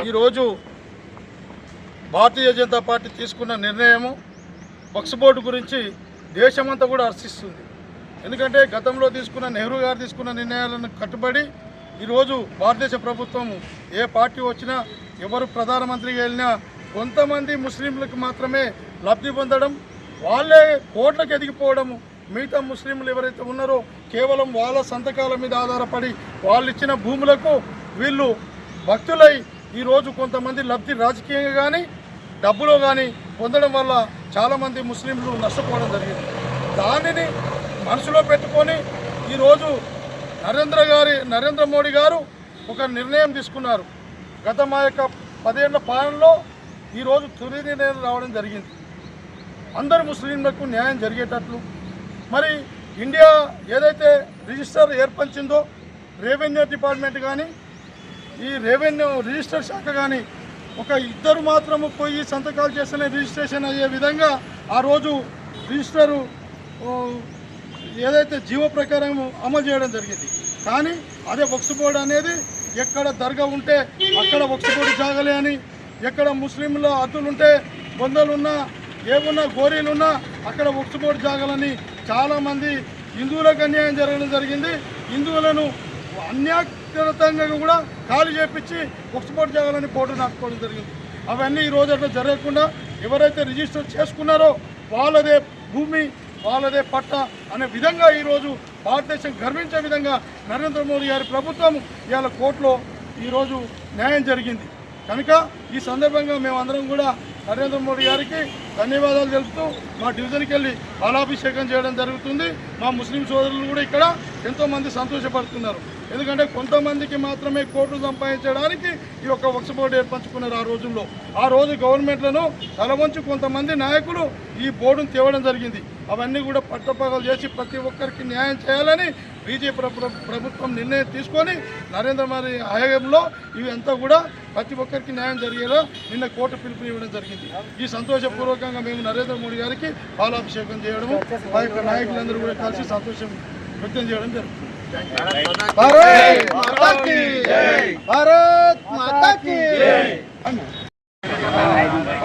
ఈరోజు భారతీయ జనతా పార్టీ తీసుకున్న నిర్ణయము వక్ఫ్ బోర్డు గురించి దేశమంతా కూడా హర్షిస్తుంది. ఎందుకంటే గతంలో నెహ్రూ గారు తీసుకున్న నిర్ణయాలను కట్టుబడి ఈరోజు భారతదేశ ప్రభుత్వం ఏ పార్టీ వచ్చినా ఎవరు ప్రధానమంత్రిగా వెళ్ళినా కొంతమంది ముస్లింలకు మాత్రమే లబ్ధి పొందడం, వాళ్ళే కోట్లకు ఎదిగిపోవడము, మిగతా ముస్లింలు ఎవరైతే ఉన్నారో కేవలం వాళ్ళ సంతకాల మీద ఆధారపడి వాళ్ళు ఇచ్చిన భూములకు వీళ్ళు భక్తులై ఈరోజు కొంతమంది లబ్ధి రాజకీయంగా కానీ డబ్బులో కానీ పొందడం వల్ల చాలామంది ముస్లింలు నష్టపోవడం జరిగింది. దానిని మనసులో పెట్టుకొని ఈరోజు నరేంద్ర మోడీ గారు ఒక నిర్ణయం తీసుకున్నారు. గత మా యొక్క 10 ఏళ్ల పాలనలో ఈరోజు తొలి నిర్ణయం రావడం జరిగింది. అందరు ముస్లింలకు న్యాయం జరిగేటట్లు మరి ఇండియా ఏదైతే రిజిస్టర్ ఏర్పరిచిందో రెవెన్యూ డిపార్ట్మెంట్ కానీ ఈ రెవెన్యూ రిజిస్టర్ శాఖ కానీ ఒక ఇద్దరు మాత్రము పోయి సంతకాలు చేస్తేనే రిజిస్ట్రేషన్ అయ్యే విధంగా ఆ రోజు రిజిస్టరు ఏదైతే జీవో ప్రకారం అమలు చేయడం జరిగింది. కానీ అదే వక్ఫ్ బోర్డు అనేది ఎక్కడ దర్గా ఉంటే అక్కడ వక్ఫ్ బోర్డు జాగలే అని, ఎక్కడ ముస్లింల అతులుంటే బొందలున్నా ఏమున్నా గోరీలున్నా అక్కడ వక్ఫ్ బోర్డు జాగాలని చాలామంది హిందువులకు అన్యాయం జరగడం జరిగింది. హిందువులను అన్యాకృతంగా కూడా ఖాళీ చేపించి వక్ఫ్ బోర్డు జాగాలని బోర్డు నాటుకోవడం జరిగింది. అవన్నీ ఈ రోజు అట్లా జరగకుండా ఎవరైతే రిజిస్టర్ చేసుకున్నారో వాళ్ళదే భూమి వాళ్ళదే పట్ట అనే విధంగా ఈరోజు భారతదేశం గర్వించే విధంగా నరేంద్ర మోడీ గారి ప్రభుత్వం ఇవాళ కోర్టులో ఈరోజు న్యాయం జరిగింది. కనుక ఈ సందర్భంగా మేమందరం కూడా నరేంద్ర మోడీ గారికి ధన్యవాదాలు తెలుపుతూ మా డివిజన్కి వెళ్ళి పాలాభిషేకం చేయడం జరుగుతుంది. మా ముస్లిం సోదరులు కూడా ఇక్కడ ఎంతోమంది సంతోషపడుతున్నారు. ఎందుకంటే కొంతమందికి మాత్రమే కోట్లు సంపాదించడానికి ఈ యొక్క వక్ఫ్ బోర్డు ఏర్పరచుకున్నారు. ఆ రోజుల్లో ఆ రోజు గవర్నమెంట్లను తలవంచి కొంతమంది నాయకులు ఈ బోర్డును తేవడం జరిగింది. అవన్నీ కూడా పట్టపగలు చేసి ప్రతి ఒక్కరికి న్యాయం చేయాలని బీజేపీ ప్రభుత్వం నిర్ణయం తీసుకొని నరేంద్ర మోడీ హయాంలో ఇవి అంతా కూడా ప్రతి ఒక్కరికి న్యాయం జరిగేలా నిన్న కోర్టు పిలుపునివ్వడం జరిగింది. ఈ సంతోషపూర్వకంగా మేము నరేంద్ర మోడీ గారికి పాలాభిషేకం చేయడము మా యొక్క నాయకులందరూ కూడా కలిసి సంతోషం వ్యక్తం చేయడం జరుగుతుంది. భారత్ మాతా కీ జై, భారత్ మాతా కీ జై.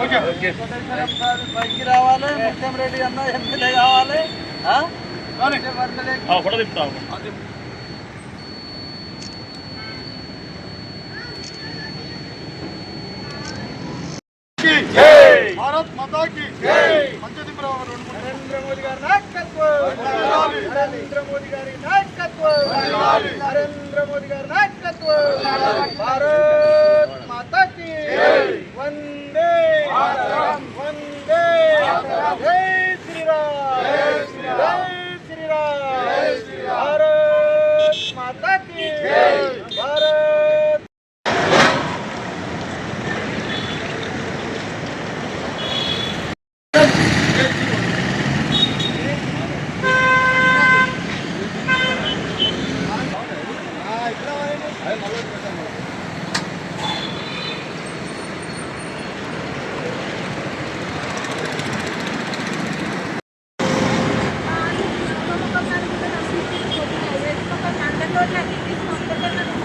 ఓకే పైకి రావాలి, ముత్యం రెడ్డి అన్న ఎమ్మెల్యే కావాలి. ఫోటో తిప్పుతాము. భారత్ మాతా కీ జై. నరేంద్ర మోదీ గారి నాయకత్వం, నరేంద్ర మోదీ గారి నాయకత్వం, నరేంద్ర మోదీ గారి నాయకత్వం. భారత్ మాతా కీ జై. వందే వందే జై శ్రీరామ్, జై శ్రీరామ్. భారత్ మాతా కీ జై. భారత్ Nanti